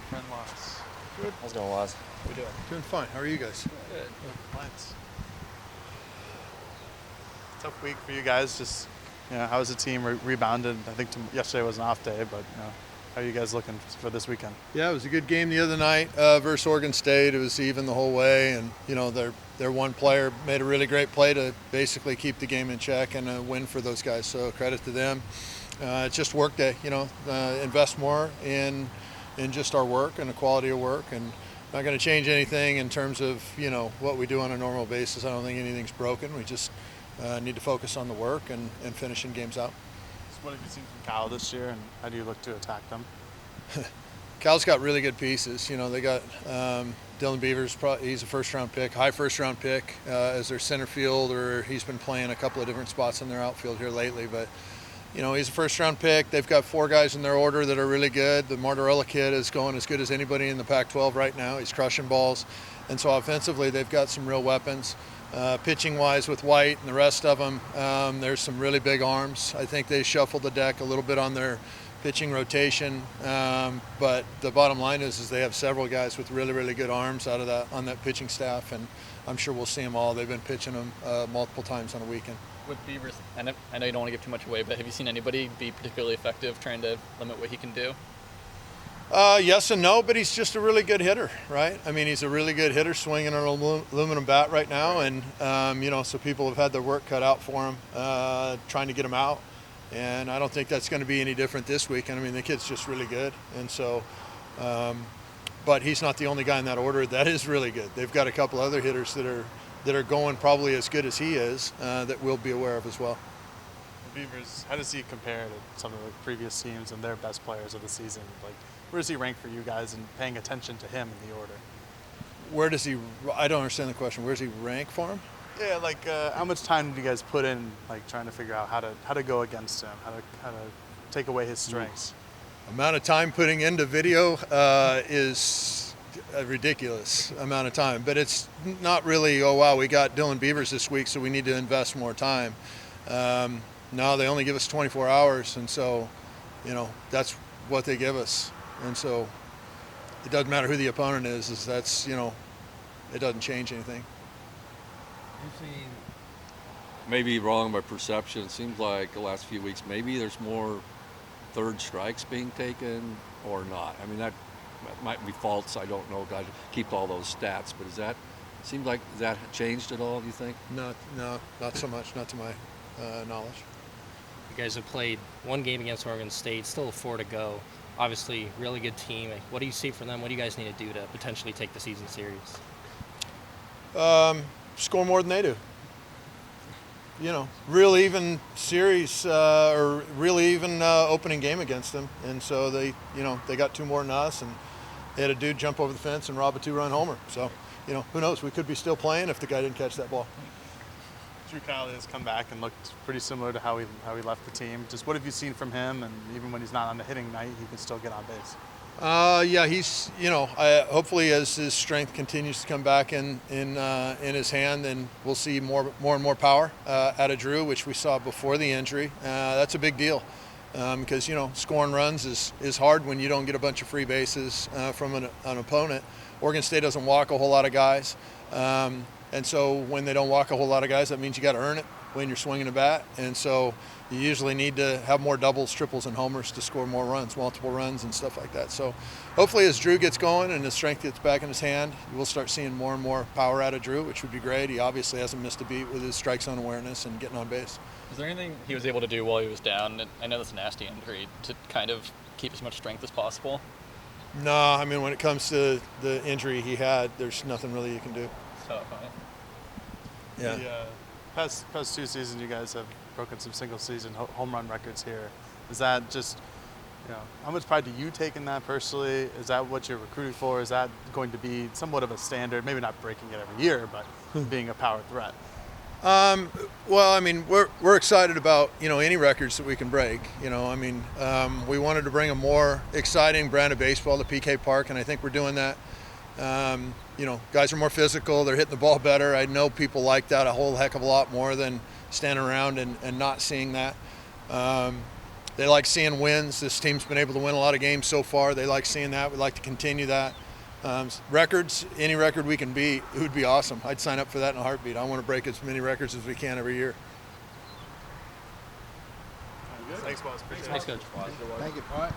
friend Loss. Good. How's it going, Waz? How we doing? Doing fine. How are you guys? Good. Complaints. Tough week for you guys. Just, how was the team rebounded? I think yesterday was an off day, but how are you guys looking for this weekend? Yeah, it was a good game the other night versus Oregon State. It was even the whole way, and their one player made a really great play to basically keep the game in check and a win for those guys. So credit to them. It's just work day. Invest more in just our work and the quality of work, and not going to change anything in terms of what we do on a normal basis. I don't think anything's broken. We just need to focus on the work and finishing games out. So what have you seen from Cal this year, and how do you look to attack them? Cal's got really good pieces. They got Dylan Beavers. He's a first-round pick, high first-round pick as their center field, or he's been playing a couple of different spots in their outfield here lately. But he's a first-round pick. They've got 4 guys in their order that are really good. The Martorella kid is going as good as anybody in the Pac-12 right now. He's crushing balls, and so offensively they've got some real weapons. Pitching-wise with White and the rest of them, there's some really big arms. I think they shuffled the deck a little bit on their pitching rotation, but the bottom line is they have several guys with really, really good arms on that pitching staff, and I'm sure we'll see them all. They've been pitching them multiple times on a weekend. With Beavers, and I know you don't want to give too much away, but have you seen anybody be particularly effective trying to limit what he can do? Yes and no, but he's just a really good hitter, right? I mean, he's a really good hitter, swinging an aluminum bat right now, and so people have had their work cut out for him, trying to get him out, and I don't think that's going to be any different this week. I mean, the kid's just really good, and so, but he's not the only guy in that order that is really good. They've got a couple other hitters that are going probably as good as he is that we'll be aware of as well. Beavers, how does he compare to some of the previous teams and their best players of the season? Like, where does he rank for you guys in paying attention to him in the order? Where does he? I don't understand the question. Where does he rank for him? Yeah, like how much time do you guys put in, like trying to figure out how to go against him, how to take away his strengths? Amount of time putting into video is a ridiculous amount of time, but it's not really. Oh wow, we got Dylan Beavers this week, so we need to invest more time. No, they only give us 24 hours, and so that's what they give us. And so it doesn't matter who the opponent is that's, it doesn't change anything. You've seen, maybe wrong by perception, it seems like the last few weeks maybe there's more third strikes being taken or not. I mean, that might be false. I don't know. God keep all those stats, but seems like that changed at all, do you think? No, not so much, not to my knowledge. You guys have played one game against Oregon State, still 4 to go. Obviously, really good team. What do you see from them? What do you guys need to do to potentially take the season serious? Score more than they do. Real even series or really even opening game against them, and so they got 2 more than us, and they had a dude jump over the fence and rob a 2-run homer. So who knows? We could be still playing if the guy didn't catch that ball. Drew Kyle has come back and looked pretty similar to how he left the team. Just what have you seen from him? And even when he's not on the hitting night, he can still get on base. Yeah, he's hopefully as his strength continues to come back in his hand, then we'll see more and more power out of Drew, which we saw before the injury. That's a big deal because scoring runs is hard when you don't get a bunch of free bases from an opponent. Oregon State doesn't walk a whole lot of guys. And so when they don't walk a whole lot of guys, that means you got to earn it when you're swinging a bat. And so you usually need to have more doubles, triples, and homers to score more runs, multiple runs and stuff like that. So hopefully as Drew gets going and his strength gets back in his hand, we'll start seeing more and more power out of Drew, which would be great. He obviously hasn't missed a beat with his strike zone awareness and getting on base. Is there anything he was able to do while he was down? I know that's a nasty injury, to kind of keep as much strength as possible? No, I mean, when it comes to the injury he had, there's nothing really you can do. Tough, huh? Yeah. The past 2 seasons, you guys have broken some single-season home run records here. Is that just, how much pride do you take in that personally? Is that what you're recruited for? Is that going to be somewhat of a standard? Maybe not breaking it every year, but being a power threat. Well, I mean, we're excited about any records that we can break. We wanted to bring a more exciting brand of baseball to PK Park, and I think we're doing that. Guys are more physical. They're hitting the ball better. I know people like that a whole heck of a lot more than standing around and not seeing that. They like seeing wins. This team's been able to win a lot of games so far. They like seeing that. We'd like to continue that. Records, any record we can beat, it would be awesome. I'd sign up for that in a heartbeat. I want to break as many records as we can every year. Thanks, boss. Appreciate it. Thanks, Coach. Thank you. All right.